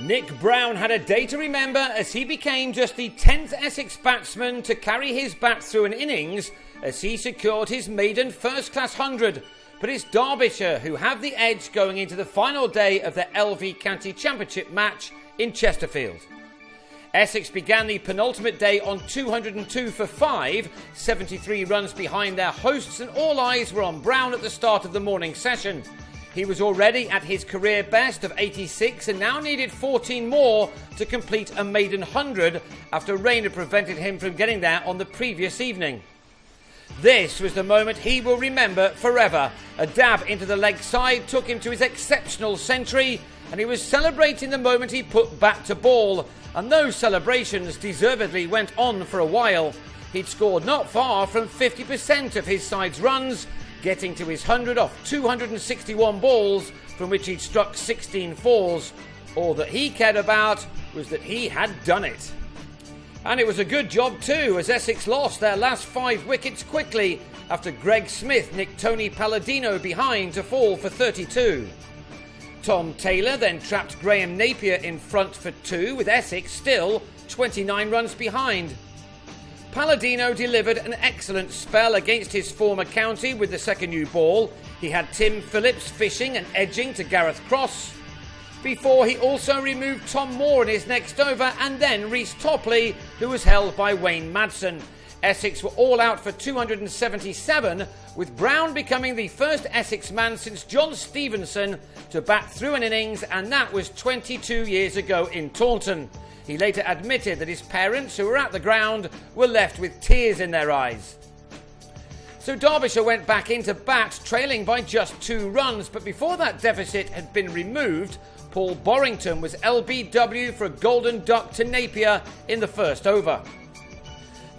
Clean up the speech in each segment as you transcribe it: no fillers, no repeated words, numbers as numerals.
Nick Brown had a day to remember as he became just the 10th Essex batsman to carry his bat through an innings as he secured his maiden first-class 100. But it's Derbyshire who have the edge going into the final day of the LV County Championship match in Chesterfield. Essex began the penultimate day on 202 for 5, 73 runs behind their hosts, and all eyes were on Brown at the start of the morning session. He was already at his career best of 86 and now needed 14 more to complete a maiden 100 after rain had prevented him from getting there on the previous evening. This was the moment he will remember forever. A dab into the leg side took him to his exceptional century, and he was celebrating the moment he put bat to ball, and those celebrations deservedly went on for a while. He'd scored not far from 50% of his side's runs, getting to his 100 off 261 balls, from which he'd struck 16 fours. All that he cared about was that he had done it. And it was a good job too, as Essex lost their last 5 wickets quickly after Greg Smith nicked Tony Palladino behind to fall for 32. Tom Taylor then trapped Graham Napier in front for 2, with Essex still 29 runs behind. Palladino delivered an excellent spell against his former county with the second new ball. He had Tim Phillips fishing and edging to Gareth Cross, before he also removed Tom Moore in his next over, and then Reece Topley, who was held by Wayne Madsen. Essex were all out for 277, with Brown becoming the first Essex man since John Stevenson to bat through an innings, and that was 22 years ago in Taunton. He later admitted that his parents, who were at the ground, were left with tears in their eyes. So Derbyshire went back into bat, trailing by just 2 runs, but before that deficit had been removed, Paul Borrington was LBW for a golden duck to Napier in the first over.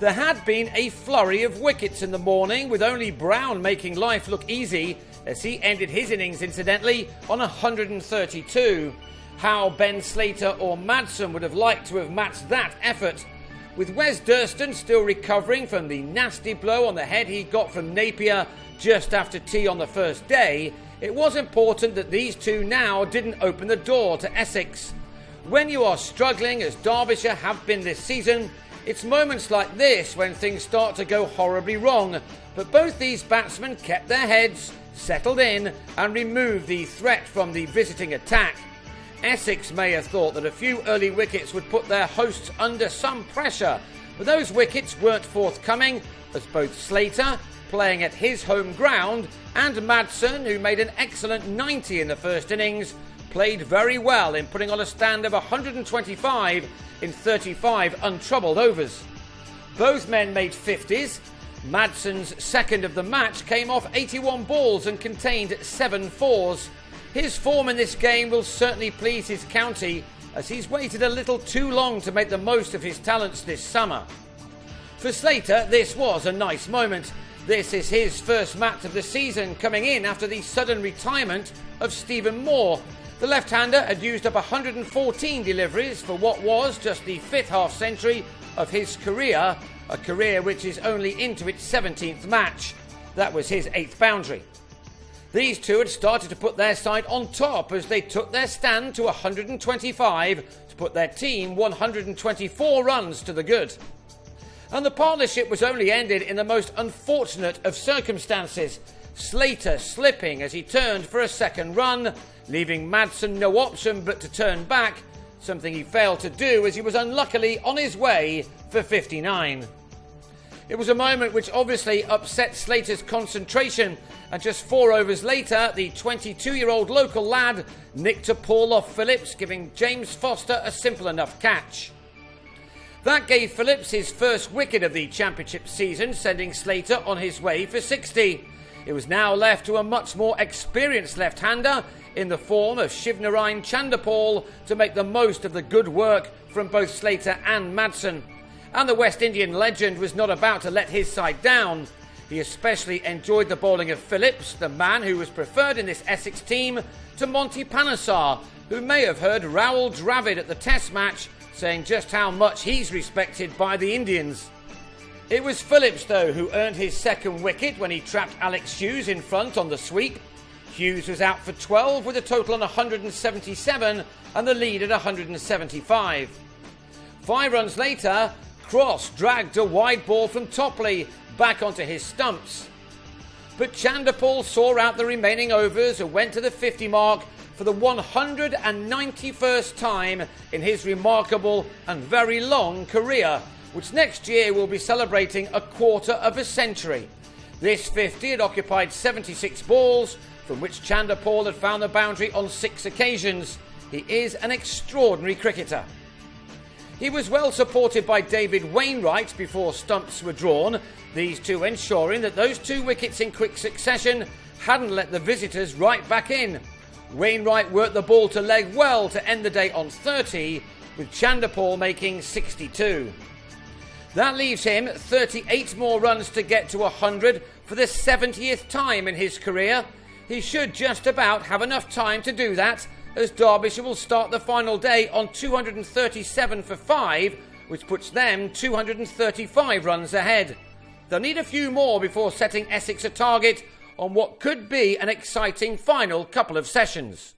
There had been a flurry of wickets in the morning, with only Brown making life look easy, as he ended his innings, incidentally, on 132. How Ben Slater or Madsen would have liked to have matched that effort. With Wes Durston still recovering from the nasty blow on the head he got from Napier just after tea on the first day, it was important that these two now didn't open the door to Essex. When you are struggling, as Derbyshire have been this season, it's moments like this when things start to go horribly wrong, but both these batsmen kept their heads, settled in, and removed the threat from the visiting attack. Essex may have thought that a few early wickets would put their hosts under some pressure, but those wickets weren't forthcoming, as both Slater, playing at his home ground, and Madsen, who made an excellent 90 in the first innings, played very well in putting on a stand of 125 in 35 untroubled overs. Both men made 50s. Madsen's second of the match came off 81 balls and contained 7 fours. His form in this game will certainly please his county, as he's waited a little too long to make the most of his talents this summer. For Slater, this was a nice moment. This is his first match of the season, coming in after the sudden retirement of Stephen Moore. The left-hander had used up 114 deliveries for what was just the 5th half-century of his career, a career which is only into its 17th match. That was his 8th boundary. These two had started to put their side on top as they took their stand to 125 to put their team 124 runs to the good. And the partnership was only ended in the most unfortunate of circumstances, Slater slipping as he turned for a second run, leaving Madsen no option but to turn back, something he failed to do as he was unluckily on his way for 59. It was a moment which obviously upset Slater's concentration, and just 4 overs later, the 22-year-old local lad nicked a ball off Phillips, giving James Foster a simple enough catch. That gave Phillips his first wicket of the championship season, sending Slater on his way for 60. It was now left to a much more experienced left-hander in the form of Shivnarine Chanderpaul to make the most of the good work from both Slater and Madsen. And the West Indian legend was not about to let his side down. He especially enjoyed the bowling of Phillips, the man who was preferred in this Essex team to Monty Panesar, who may have heard Raul Dravid at the Test match saying just how much he's respected by the Indians. It was Phillips, though, who earned his second wicket when he trapped Alex Hughes in front on the sweep. Hughes was out for 12 with a total on 177 and the lead at 175. 5 runs later, Cross dragged a wide ball from Topley back onto his stumps. But Chanderpaul saw out the remaining overs and went to the 50 mark for the 191st time in his remarkable and very long career, which next year will be celebrating a quarter of a century. This 50 had occupied 76 balls, from which Chanderpaul had found the boundary on 6 occasions. He is an extraordinary cricketer. He was well supported by David Wainwright before stumps were drawn, these two ensuring that those 2 wickets in quick succession hadn't let the visitors right back in. Wainwright worked the ball to leg well to end the day on 30, with Chanderpaul making 62. That leaves him 38 more runs to get to 100 for the 70th time in his career. He should just about have enough time to do that, as Derbyshire will start the final day on 237 for 5, which puts them 235 runs ahead. They'll need a few more before setting Essex a target on what could be an exciting final couple of sessions.